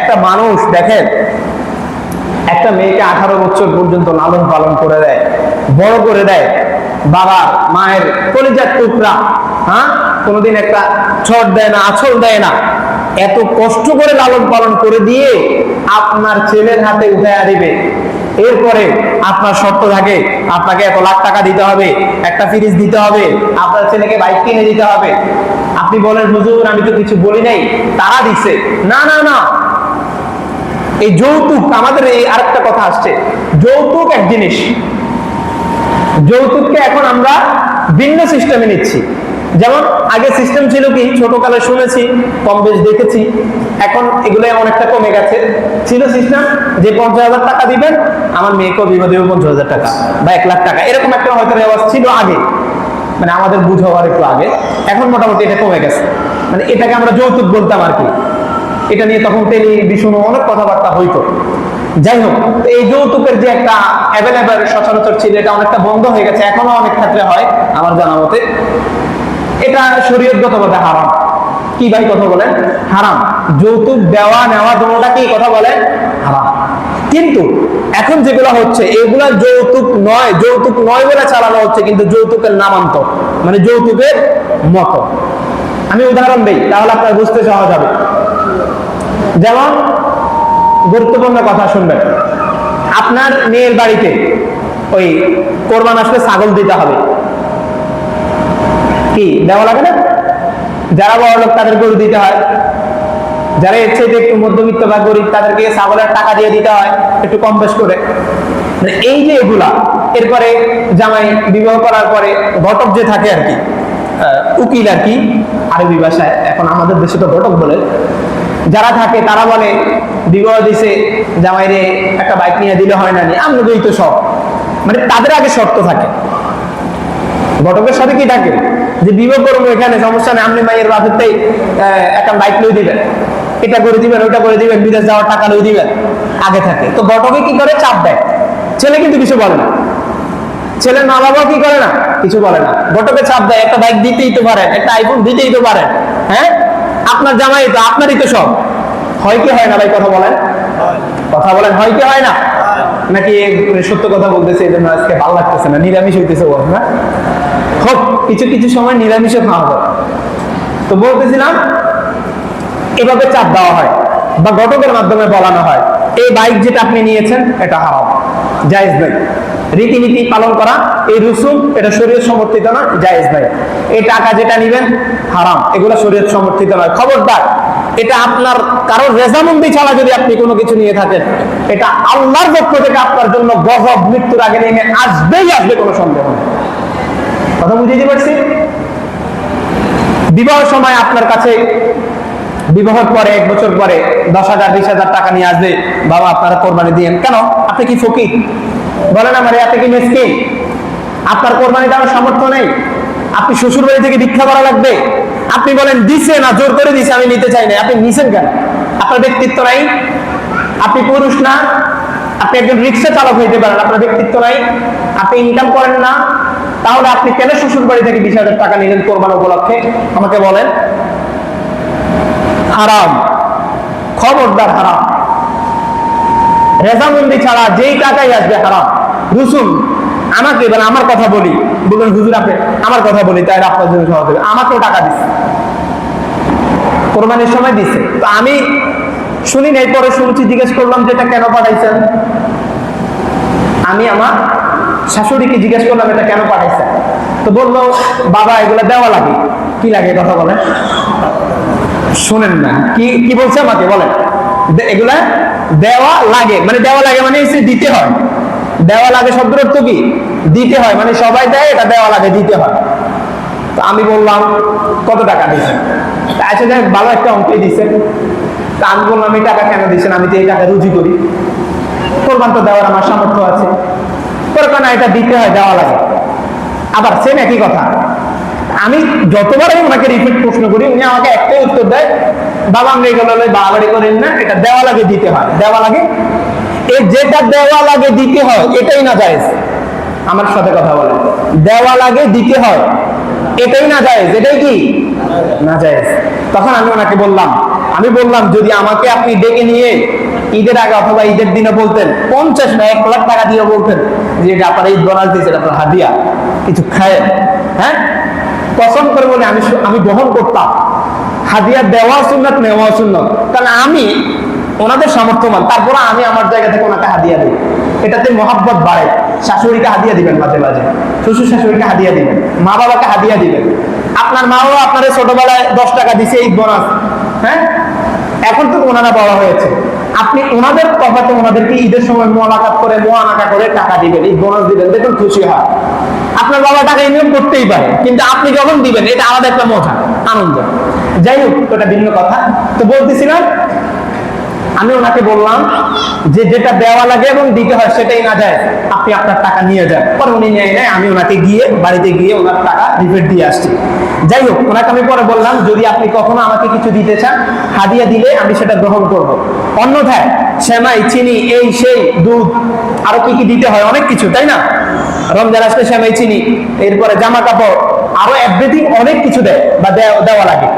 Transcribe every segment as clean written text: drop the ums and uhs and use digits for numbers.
একটা মানুষ দেখেন একটা মেয়েকে 18 বছর পর্যন্ত লালন পালন করে দেয়, বড় করে দেয়, বাবা মায়ের কলিজার টুকরা, হ্যাঁ, কোনোদিন একটা ছট দেয় না, আঁচল দেয় না, এত কষ্ট করে লালন পালন করে দিয়ে আপনার ছেলের হাতে উঠাইয়া দিবে। এরপরে আপনার শর্ত থাকে আপনাকে 1 লাখ টাকা দিতে হবে, একটা ফ্রিজ দিতে হবে, আপনার ছেলেকে বাইক কিনে দিতে হবে। আপনি বলেন হুজুর আমি তো কিছু বলি নাই, তারা দিছে। না না না, এই যৌতুক, আমাদের এই আরেকটা কথা আসছে, যৌতুক এক জিনিস, যৌতুককে এখন আমরা ভিন্ন সিস্টেমে নিচ্ছি। যেমন আগে সিস্টেম ছিল কি, ছোটকালে শুনেছি, কম বেশ দেখেছি, এখন এগুলো এমন একটা কমে গেছে। ছিল সিস্টেম যে 50,000 টাকা দিবেন, আমার মেয়েকেও বিবাহ দেবে 50,000 টাকা বা 1 লাখ টাকা, এরকম একটা হয়তো রেওয়াজ ছিল আগে, মানে আমাদের বুঝ হওয়ার একটু আগে। এখন মোটামুটি এটা কমে গেছে, মানে এটাকে আমরা যৌতুক বলতাম আর কি। এটা নিয়ে তখন টেলিভিশন অনেক কথাবার্তা হইতো। যাই হোক, এই যৌতুকের যে একটা অ্যাভেলেবল সচরাচর ছিল, এটা অনেকটা বন্ধ হয়ে গেছে, এখনো অনেক ক্ষেত্রে হয় আমার জানা মতে। এটা শরীয়তগতভাবে হারাম। কি ভাই কথা বলেন? হারাম। যৌতুক দেওয়া নেওয়া দুটোটা কি কথা বলেন? হারাম। কিন্তু এখন যেগুলো হচ্ছে এগুলা যৌতুক নয়, যৌতুক নয় বলে চালানো হচ্ছে, কিন্তু যৌতুকের নামান্তর, মানে যৌতুকের মতো। আমি উদাহরণ দেই তাহলে আপনার বুঝতে সহজ হবে। যেমন গুরুত্বপূর্ণ কথা শুনবেন, আপনার মেয়ের বাড়িতে ওই কোরবান আসলে ছাগল দিতে হবে, কি দেওয়া লাগে না? যারা বড় লোক তাদের গরু দিতে হয়, যারা এর চাইতে একটু মধ্যবিত্ত বা গরিব তাদেরকে ছাগলের টাকা দিয়ে দিতে হয় একটু কম বেশ করে। এই যে এগুলা, এরপরে জামাই বিবাহ করার পরে ঘটক যে থাকে আর কি, উকিল আর কি আরবি ভাষায়, এখন আমাদের দেশে তো ঘটক বলে, যারা থাকে তারা বলে বিবাহ দিছে জামাইরে একটা বাইক নিয়ে দিলে হয় না, আমরা দিই তো সব, মানে তাদের আগে শর্ত থাকে। ঘটকের সাথে কি থাকে যে বিবাহ করবো এখানে সমস্যা নেই, আপনি মায়ের বাপেরতেই একটা বাইক লই দিবেন, এটা করে দিবেন, ওইটা করে দিবেন, বিদেশ যাওয়ার টাকা লই দিবেন, আগে থাকে। তো ঘটকে কি করে? চাপ দেয়। ছেলে কিন্তু কিছু বলে না, ছেলের মা বাবা কি করে না, কিছু বলে না, ঘটকে চাপ দেয়, একটা বাইক দিতেই তো পারেন, একটা আইফোন দিতেই তো পারেন, হ্যাঁ আপনার জামাই তো, আপনারই তো সব। হয় কি হয় না ভাই কথা বলেন? কথা বলেন, হয় কি হয় না? নাকি সত্য কথা বলতেছে এই জন্য আজকে ভালো লাগতেছে না, নিরামিষ হইতেছে বল না? হোক, কিছু কিছু সময় নিরামিষও খাওয়া হয়। তো বলতেছিলাম এভাবে চাপ দেওয়া হয় বা ঘটকের মাধ্যমে বলানো হয় এই বাইক যেটা আপনি নিয়েছেন এটা হারাম, জায়েজ নাই। রীতিনীতি পালন করা, এই রসুম, এটা শরীয়ত সমর্থিত না, জায়েজ নাই। এই টাকা যেটা নিবেন হারাম, এগুলো শরীয়ত সমর্থিত নয়। খবরদার, এটা আপনার কারোর রেজামন্দি ছাড়া যদি আপনি কোনো কিছু নিয়ে থাকেন, এটা আল্লাহর পক্ষ থেকে আপনার জন্য গজব মৃত্যুর আগে নেমে আসবেই আসবে, কোনো সন্দেহ নেই। কথা বুঝিয়ে দিতে পারছি? বিবাহের সময় আপনার কাছে বিবাহের পরে 1 বছর পরে 10,000 20,000 টাকা নিয়ে আসবে, বাবা আপনারা কোরবানি দিয়েন। কেন? আপনি কি ফকির? বলেন আমারে, আপনি কি মিসকিন? আপনার কোরবানি দেওয়ার সামর্থ্য নেই? আপনি শ্বশুর বাড়ি থেকে ভিক্ষা করা লাগবে? আপনি বলেন দিছে না, জোর করে দিছে, আমি নিতে চাই না। আপনি নিছেন কেন? আপনার ব্যক্তিত্ব নাই? আপনি পুরুষ না? আপনি একজন রিক্সা চালক হইতে পারেন, আপনার ব্যক্তিত্ব নাই? আপনি ইনকাম করেন না? তাহলে আপনি কেন শ্বশুর বাড়ি থেকে 20,000 টাকা নিলেন কোরবান উপলক্ষে? আমাকে বলেন। হারাম, খবরদার হারাম। রেজামন্দি ছাড়া যেই টাকাই আসবে হারাম। রসুন, আমাকে এবার আমার কথা বলি, বলবেন হুজুর আপনি আমার কথা বলি তাই আপনার জন্য সহজ হবে। আমাকেও টাকা দিচ্ছে, কোরবানির সময় দিচ্ছে, তো আমি শুনি নাই, পরে শুনছি, জিজ্ঞেস করলাম যে এটা কেন পাঠাইছেন। আমি আমার শাশুড়িকে জিজ্ঞেস করলাম এটা কেন পাঠাইছেন, তো বললো বাবা এগুলা দেওয়া লাগে। কি লাগে কথা বলেন? শোনেন না, কি কি বলছে আমাকে বলেন? এগুলা দেওয়া লাগে, মানে দেওয়া লাগে মানে দিতে হয়। দেওয়া লাগে শব্দের অর্থ কি? দিতে হয়, মানে সবাই দেয়, এটা দেওয়া লাগে, দিতে হয়। তো আমি বললাম কত টাকা দিচ্ছেন? আচ্ছা যাই, ভালো একটা অঙ্কে দিচ্ছেন। তা আমি বললাম এই টাকা কেন দিচ্ছেন? আমি তো এই টাকা রুজি করি, কোরবান তো দেওয়ার আমার সামর্থ্য আছে। না, এটা দিতে হয়, দেওয়া লাগে। আবার সেম একই কথা, আমি যতবার ওনাকে রিপিট প্রশ্ন করি, উনি আমাকে একটাই উত্তর দেয়, বাবা আমরা এগুলো বাড়াবাড়ি করেন না, এটা দেওয়া লাগে, দিতে হয়। দেওয়া লাগে, এই যেটা দেওয়া লাগে দিতে হয় এটাই না জায়েজ। আমার সাথে কথা বলে, দেওয়া লাগে দিতে হয় এটাই না জায়েজ, এটাই কি না জায়েজ। তখন আমি ওনাকে বললাম আমি বললাম যদি আমাকে আপনি ডেকে নিয়ে ঈদের আগে অথবা ঈদের দিনে বলতেন 50 না 1 লাখ টাকা দিয়ে বলতেন যে এটা আপনার ঈদ বোনাস দিয়েছেন, আপনার হাদিয়া, কিছু খায়, হ্যাঁ, কসম করে বলে আমি বহন করতাম। হাদিয়া দেওয়া সুন্নাত, নেওয়া সুন্নাত, কারণ আমি ওনাদের সামর্থ্যবান, তারপরে আমি আমার জায়গা থেকে ওনাকে হাদিয়া দিই, এটাতে মহাব্বত বাড়ে। শাশুড়িকে হাদিয়া দিবেন মাঝে মাঝে, শ্বশুর শাশুড়িকে হাদিয়া দিবেন, মা বাবাকে হাদিয়া দিবেন। আপনার মা বাবা আপনার ছোটবেলায় 10 টাকা দিছে ঈদ বোনাস, হ্যাঁ, এখন তো ওনারা বড় হয়েছে, আপনি ওনাদের তফাতে ওনাদেরকে ঈদের সময় মোয়ালাকাত করে মোয়ানাকা করে টাকা দিবেন, ঈদ বোনাস দিবেন, দেখুন খুশি হয়। আপনার বাবা টাকা ইনকাম করতেই পারে, কিন্তু আপনি যখন দিবেন এটা আলাদা একটা মজা, আনন্দ। যাই হোক, ওটা ভিন্ন কথা। তো বলতেছিলাম, আমি ওনাকে বললাম যে যেটা দেওয়া লাগে এবং দিতে হয় সেটাই না যায়, আপনি আপনার টাকা নিয়ে যান। পরে উনি নিয়ে নেয়, আমি ওনাকে গিয়ে বাড়িতে গিয়ে ওনার টাকা রিফান্ড দিয়ে আসছি। যাই হোক, ওনাকে আমি পরে বললাম যদি আপনি কখনো আমাকে কিছু দিতে চান, হাদিয়া দিলে আমি সেটা গ্রহণ করব। অন্যথায় সেমাই, চিনি, এই সেই, দুধ, আরো কি কি দিতে হয়, অনেক কিছু, তাই না? রমজান আসলে সেমাই, চিনি, এরপরে জামা কাপড়, আরো এভরিথিং অনেক কিছু দেয় বা দেওয়া লাগে।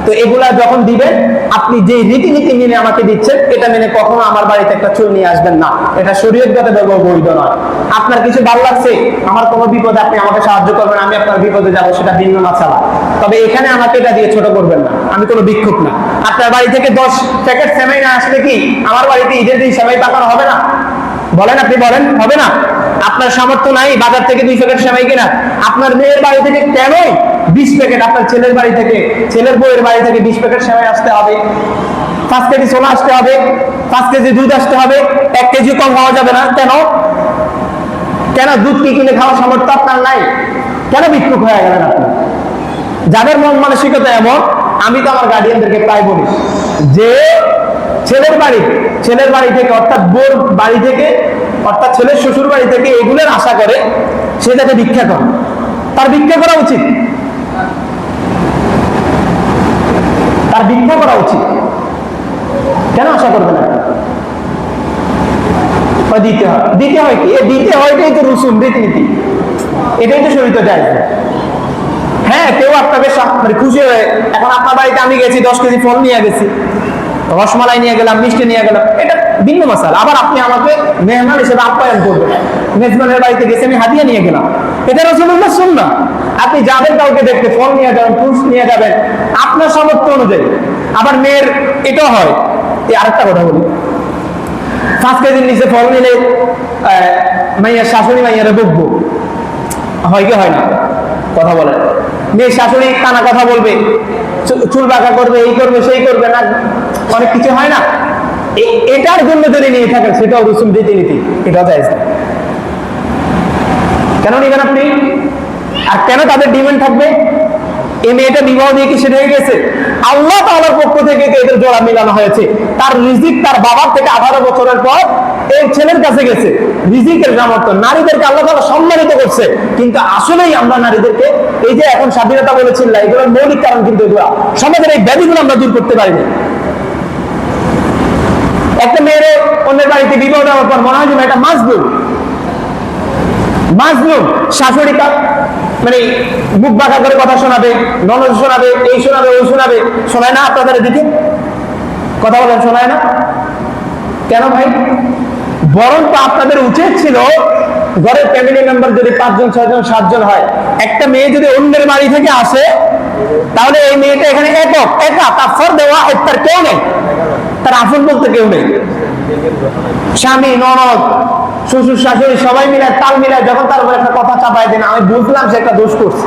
তো এগুলা যখন দিবেন, আপনি যে রীতিনীতি মেনে আমাকে দিচ্ছেন, এটা মেনে কখনো আমার বাড়িতে একটা চুল নিয়ে আসবেন না, এটা শরীয়তগত বৈধ নয়। আপনার কিছু ভালো লাগছে, আমার কোনো বিপদে আপনি আমাকে সাহায্য করবেন, আমি আপনার বিপদে যাবো, সেটা ভিন্ন মাসালা। তবে এখানে আমাকে এটা দিয়ে ছোট করবেন না, আমি কোনো ভিক্ষুক না। আপনার বাড়ি থেকে 10 প্যাকেট সেমাই না আসলে কি আমার বাড়িতে ঈদের দিন সেমাই পাকানো হবে না? বলেন, আপনি বলেন, হবে না? আপনার সামর্থ্য নাই বাজার থেকে 2 প্যাকেট সেমাই কেনা, আপনার মেয়ের বাড়ি থেকে কেনই 20 প্যাকেট, আপনার ছেলের বাড়ি থেকে, ছেলের বউয়ের বাড়ি থেকে 20 প্যাকেট সেমাই আসতে হবে, 5 কেজি সোনা আসতে হবে, 5 কেজি দুধ আসতে হবে, 1 কেজি কম হওয়া যাবে না? কেন? কেন দুধ কি কিনে খাওয়ার সামর্থ্য আপনার নাই? কেন ভিক্ষুক হয়ে গেলেন আপনি? যাদের মন মানসিকতা এমন, আমি তো আমার গার্ডিয়ানদেরকে প্রায় বলি যে ছেলের বাড়ি থেকে অর্থাৎ বোর বাড়ি থেকে, অর্থাৎ ছেলের শ্বশুর বাড়ি থেকে এগুলোর আশা করে সে যাতে ভিক্ষা করে, তার ভিক্ষা করা উচিত, তার ভিক্ষা করা উচিত। কেন আশা করবে না? দিতে হয় কি? দিতে হয়, এটাই তো রসুম, রীতিনীতি, এটাই তো শরীয়তে যায়। হ্যাঁ, কেউ আপনাকে মানে খুশি হয়ে, এখন আপনার বাড়িতে আমি গেছি, 10 কেজি ফল নিয়ে গেছি, রসমালাই নিয়ে গেলাম, মিষ্টি নিয়ে গেলাম, এটা ভিন্ন মশালা। আবার আপনি আমাকে মেহমান হিসেবে আপ্যায়ন করবেন, মেজবানের বাড়িতে গেছে আমি হাদিয়া নিয়ে গেলাম, এটা রাসূলুল্লাহ সুন্নাহ। আপনি যাবেন কাউকে দেখতে, ফল নিয়ে যাবেন, ফ্রুটস নিয়ে যাবেন আপনার সামর্থ্য অনুযায়ী। আবার মেয়ের এটাও হয়, এই আরেকটা কথা বলি, 5 কেজির নিচে ফল নিলে মাইয়ার শাশুড়ি মাইয়ারে বকবো, হয় কি হয় না? কথা বলেন, মেয়ের শাশুড়ি কানা কথা বলবে, চুল বাঁকা করবে, এই করবে সেই করবে না, অনেক কিছু হয় না? এটার জন্য যদি নিয়ে থাকেন, সেটাও রসুল রীতিনীতি, এটাও জায়েজ না। কেন নিবেন আপনি? আর কেন তাদের ডিমান্ড থাকবে? এই মেয়েটা বিবাহ দিয়ে কি সেটা হয়ে গেছে? আল্লাহ তাআলার পক্ষ থেকে এদের জোড়া মিলানো হয়েছে। তার রিজিক তার বাবার থেকে 18 বছরের পর এই ছেলের কাছে গেছে। রিজিকের সামর্থ্য, নারীদেরকে আল্লাহ তাআলা সম্মানিত করছে, কিন্তু আসলেই আমরা নারীদেরকে, এই যে এখন স্বাধীনতা বলেছিল, এগুলোর মৌলিক কারণ কিন্তু এগুলো, সমাজের এই ব্যাধিগুলো আমরা দূর করতে পারিনি। একটা মেয়ের অন্যের বাড়িতে বিবাহ দেওয়ার পর মনে হয় যে এটা মাজলুম, শাশুড়ি মানে মুখ বাঁকা করে কথা শোনাবে, ননদ শোনাবে, এই শোনাবে, ওই শোনাবে, শোনায় না আপনাদের দিকে? কথা বলেন, শোনায় না? কেন ভাই? বরং তো আপনাদের উচিত ছিল, ঘরের ফ্যামিলি মেম্বার যদি 5 জন 6 জন 7 জন হয়, একটা মেয়ে যদি অন্যের বাড়ি থেকে আসে, তাহলে এই মেয়েটা এখানে একা, তার ফরদে ওয়াহিদ, তার কেউ নেই, তার আপন বলতে কেউ নেই। স্বামী, ননদ, শ্বশুর শাশুড়ি সবাই মিলে তাল মিলায় যখন তার উপর একটা কথা চাপাই দেন, আমি বুঝলাম সে একটা দোষ করছে,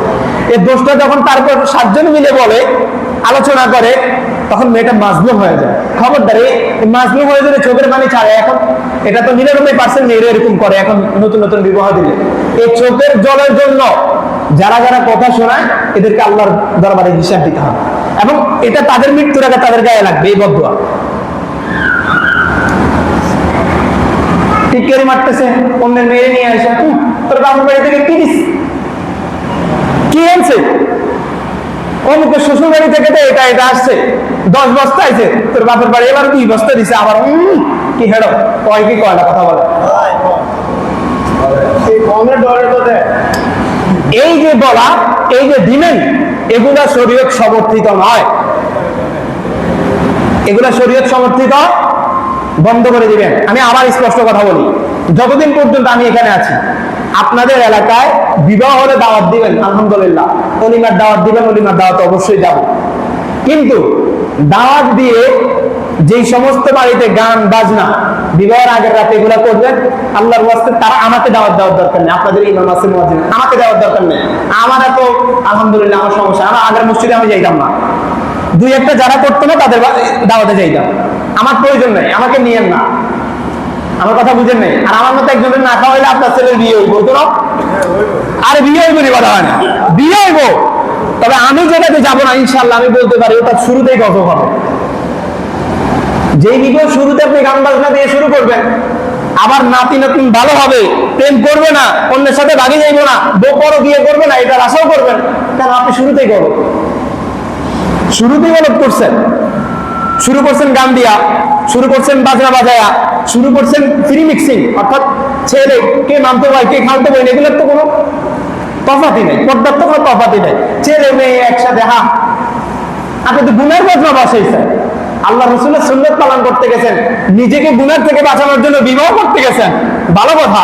এই দোষটা যখন তারপর 7 জন মিলে বলে, আলোচনা করে, তখন মেয়েটা মাজলুম হয়ে যায়। খবরদার, এই মাজলুম হয়ে যাবে, চোখের পানি ছাড়ে। এখন এটা তো 99% মেয়েরা এরকম করে, এখন নতুন নতুন বিবাহ দিলে। এই চোখের জলের জন্য যারা যারা কথা শোনায়, এদেরকে আল্লাহর দরবারে হিসাব দিতে হবে, এবং এটা তাদের মৃত্যুর আগে তাদের গায়ে লাগবে, এই বদদুয়া। টিটকারি মারতেছে, অন্যের মেয়ে নিয়ে আসে, তোর বাবার বাড়ি থেকে কি দিস, কি আনছে? অমুকের শ্বশুর বাড়ি থেকে তো এটা আসছে, 10 বস্তা আছে, তোর বাপের বাড়ি এবার 2 বস্তা দিছে, আবার কি হেডো কয় কি কয় না, কথা বলে। এই যে বলা, এই যে ডিমেন্ড, এগুলা শরীয়ত সমর্থিত নয়। এগুলো শরীয়ত সমর্থিত, বন্ধ করে দিবেন। আমি আবার স্পষ্ট কথা বলি, যতদিন পর্যন্ত আমি এখানে আছি, আপনাদের এলাকায় বিবাহ হলে দাওয়াত দিবেন, আলহামদুলিল্লাহ, অলিমার দাওয়াত দিবেন, অলিমার দাওয়াত অবশ্যই যাব। কিন্তু দাওয়াত দিয়ে যেই সমস্ত বাড়িতে গান বাজনা বিবাহের আগের রাতে এগুলা করবেন, আল্লাহর ওয়াস্তে তারা আমাকে দাওয়াত দেওয়ার দরকার নেই। আপনাদের ইমাম আছে মুয়াজ্জিন, আমাকে দেওয়ার দরকার নেই। আমার এত আলহামদুলিল্লাহ আমার সমস্যা, আমার আগের মসজিদে আমি যাইতাম না, দুই একটা যারা করতো না তাদের দাওয়াতে যাইতাম, আমার প্রয়োজন নেই, আমাকে নিয়েন না। আমার কথা বুঝেন নাই? আর আমার মতো একজনের না খাওয়াইলে আপনার ছেলের বিয়ে হইব তো না? আরে বিয়ে হইব নি, কথা হয় না, বিয়ে হইব। তবে আমি যেটাতে যাবো না, ইনশাল্লাহ আমি বলতে পারি ওটা শুরুতেই গজব হবে। যেই ভিডিও শুরুতে আপনি গান বাজনা দিয়ে শুরু করবেন, আবার নাতি নতুন ভালো হবে, প্রেম করবে না, অন্যের সাথে ভাগি যাইবো না, বড় বিয়ে করবে না, এটার আশাও করবেন কেন? আপনি শুরুতেই গলব, শুরুতেই গলব করছেন। শুরু করছেন গান দিয়া, শুরু করছেন বাজনা বাজায়া, শুরু করছেন ফ্রি মিক্সিং, অর্থাৎ ছেলে কে মানতে হয় কে খালতে হয় এগুলোর তো কোনো তফাতি নেই, পর্যাপ্ত কোনো তফাতি নেই, ছেলে মেয়ে একসাথে। হ্যাঁ, আপনি তো গুনার বাজনা বাসাইছেন, আল্লাহ রসুলের সুন্নাত পালন করতে গেছেন, নিজেকে গুনার থেকে বাঁচানোর জন্য বিবাহ করতে গেছেন, ভালো কথা।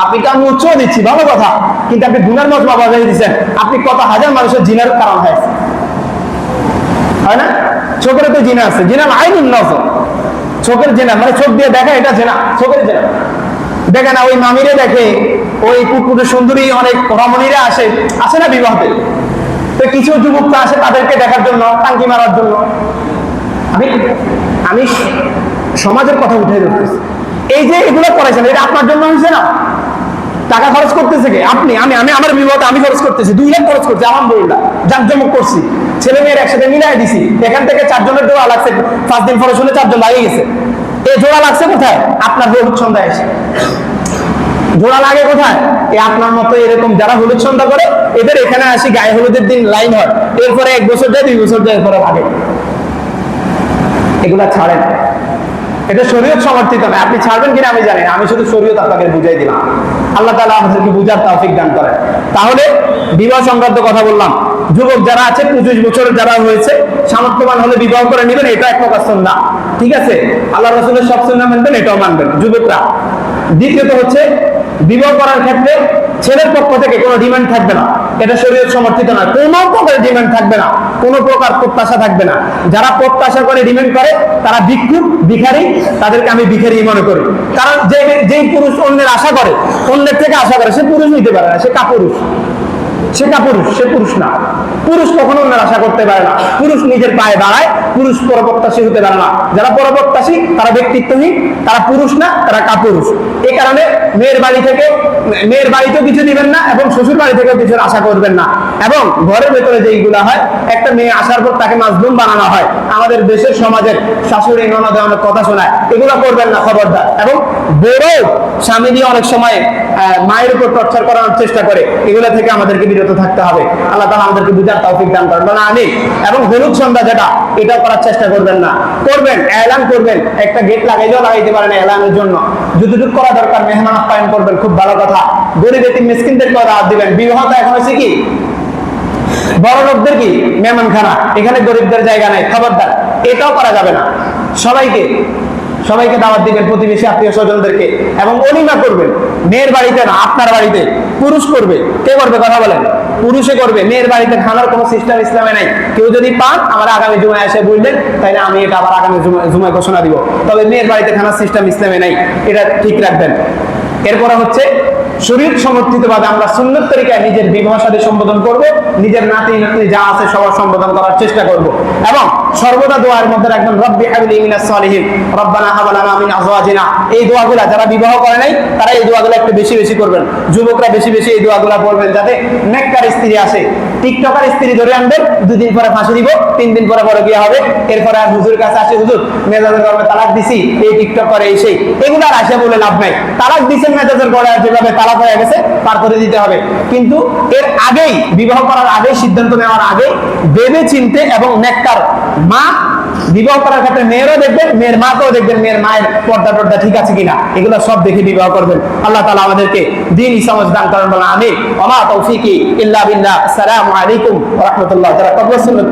আপনি তো আমি উৎসাহ দিচ্ছি, ভালো কথা, কিন্তু আপনি গুনার মজমা বাজাই দিচ্ছেন। আপনি কত হাজার মানুষের জিনার কারণ হয়েছে, হয় না? চোখের তো জিনা আছে, জিনা আইনুন নজর, চোখের জেনা মানে চোখ দিয়ে দেখা, এটা জেনা, চোখের জেনা। দেখে না ওই মামিরে দেখে, ওই পুকুরে সুন্দরী অনেক রমণীরা আসে, আসে না বিবাহতে, তো কিছু যুবকরা আসে তাদেরকে দেখার জন্য, টাঙ্কি মারার জন্য। আমি সমাজের কথা উঠে ধরতেছি। এই যে এগুলো করেছেন, এটা আপনার জন্য হয়েছে না? টাকা খরচ করতেছে কে? আপনি। আমি আমার বিবাহতে আমি খরচ করতেছি, 2 লাখ খরচ করছি, আলহামদুলিল্লাহ, জাঁকজমক করছি, ছেলে মেয়ের একসাথে মিলাই দিছি। এখান থেকে 4 জনের জোড়া লাগছে, 5 দিন পরে শুনে 4 জন লাগিয়ে গেছে। এই জোড়া লাগছে কোথায়? আপনার হলুদ সন্ধ্যায় এসে জোড়া লাগে কোথায়? এই আপনার মতো এরকম যারা হলুদ সন্ধ্যা করে, এদের এখানে আসি গায়ে হলুদের দিন লাইন হয়, এরপরে 1 বছর যায়, 2 বছর যায়, এরপরে ভাগে। এগুলা ছাড়েন, এটা শরীয়ত সমর্থিত না। আপনি ছাড়বেন কিনা আমি জানি না, আমি শুধু শরীয়ত আপনাকে বুঝাই দিলাম। আল্লাহ তাআলা আমাদেরকে বুঝার তৌফিক দান করেন। তাহলে বিবাহ সংক্রান্ত কথা বললাম। যুবক যারা আছে, 25 বছরের যারা হয়েছে, সামর্থ্যবান হলে বিবাহ করে নেবেন, এটা এক প্রকার সুন্নাহ, ঠিক আছে? আল্লাহ রাসূলের সব সুন্নাহ মানবেন, এটাও মানবেন যুবকরা। দ্বিতীয়ত হচ্ছে, বিবাহ করার ক্ষেত্রে ছেলের পক্ষ থেকে কোনো ডিমান্ড থাকবে না, এটা শরীয়ত সমর্থিত না। কোনো প্রকার ডিমান্ড থাকবে না, কোনো প্রকার প্রত্যাশা থাকবে না। যারা প্রত্যাশা করে ডিমান্ড করে তারা ভিক্ষুক, ভিখারি, তাদেরকে আমি ভিখারি মনে করি। কারণ যেই পুরুষ অন্যের আশা করে, অন্যের থেকে আশা করে, সে পুরুষ নিতে পারে না, সে কাপুরুষ, সে কাপুরুষ, সে পুরুষ না। পুরুষ কখনো অন্যের আশা করতে পারে না, পুরুষ নিজের পায়ে দাঁড়ায়, পুরুষ পরপ্রত্যাশী হতে পারে না। যারা পরপ্রত্যাশী তারা ব্যক্তিত্বহীন, তারা পুরুষ না, তারা কাপুরুষ। এই কারণে মেয়ের বাড়িতেও কিছু দিবেন না, এবং শ্বশুর বাড়ি থেকেও কিছু আশা করবেন না। এবং ঘরের ভেতরে যেইগুলা হয়, একটা মেয়ে আসার পর তাকে মাজলুম বানানো হয়, আমাদের দেশের সমাজের শাশুড়ি ননদে অনেক কথা শোনায়, এগুলো করবেন না, খবরদার। এবং বড় স্বামী দিয়ে অনেক সময় মায়ের উপর টর্চার করানোর চেষ্টা করে, এগুলো থেকে আমাদেরকে বিরত থাকতে হবে। আল্লাহ তাআলা আমাদেরকে বুঝার তৌফিক দান করেন, বলেন আমিন। এবং হলুদ সন্ধ্যা যেটা, এটা করার চেষ্টা করবেন না। করবেন, এলান করবেন, একটা গেট লাগাইলেও লাগাইতে পারেন এলানের জন্য, যতটুকু করা দরকার মেহমান আপ্যায়ন করবেন, খুব ভালো কথা। গরিব এতিম মিসকিনদেরকে দাওয়াত দিবেন। বিবাহটা এখন হয়েছে কি, বড় লোকদের কি মেহমানখানা, এখানে গরিবদের জায়গা নাই, খবরদার, এটাও করা যাবে না। সবাইকে দাওয়াত দিবেন, প্রতিবেশী আত্মীয় স্বজনদেরকে। এবং অলিমা করবেন, মেয়ের বাড়িতে না, আপনার বাড়িতে। পুরুষ করবে, কে করবে কথা বলেন? পুরুষে করবে। মেয়ের বাড়িতে খানার কোনো সিস্টেম ইসলামে নাই। কেউ যদি পান, আমার আগামী জুমায় এসে বললেন, তাইলে আমি এটা আবার আগামী জুমায় ঘোষণা দিব। তবে মেয়ের বাড়িতে খানার সিস্টেম ইসলামে নাই, এটা ঠিক রাখবেন। এরপরে হচ্ছে, শরীয়ত সমর্থিত ভাবে আমরা সুন্নত তরিকায় নিজের বিবাহ শাদী সম্বোধন করব, নিজের নাতি নাতনি যা আছে সবার সম্বোধন করার চেষ্টা করব। এবং সর্বদা দোয়ার মধ্যে রাখবেন, রব্বি হাবলি মিনাস সালিহিন, রব্বানা হাব লানা মিন আজওয়াজিনা। এই দোয়াগুলো যারা বিবাহ করে নাই তারা এই দোয়াগুলো একটু বেশি বেশি করবেন। যুবকরা বেশি বেশি এই দোয়াগুলো বলবেন, যাতে নেককার স্ত্রী আসে। টিকটকার স্ত্রী ধরে আনবেন, 2 দিন পরে ফাঁসি দিব, 3 দিন পরে বড় বিয়ে হবে। এরপরে আর হুজুরের কাছে আসে, হুজুর মেজাজের গরমে তালাক দিছি, এই টিকটক করে এই সেই, এগুলো আর আসে বলে লাভ নাই। তালাক দিছেন মেজাজের গড়ে, যেভাবে তালাক হয়ে গেছে পার করে দিতে হবে। কিন্তু এর আগেই, বিবাহ করার আগেই, সিদ্ধান্ত নেওয়ার আগে ভেবে চিনতে, এবং নেককার মা বিবাহ করার ক্ষেত্রে মেয়েরও দেখবেন, মেয়ের মাকেও দেখবেন, মেয়ের মায়ের পর্দা ঠিক আছে কিনা, এগুলো সব দেখে বিবাহ করবেন। আল্লাহ তাআলা আমাদেরকে দ্বীন সমাজ দান করেন, বলেন আমিন। ওয়া মা তৌফিকি ইল্লা বিল্লাহ। আসসালামু আলাইকুম ওয়া রাহমাতুল্লাহ। যারা কবর সুন্নাত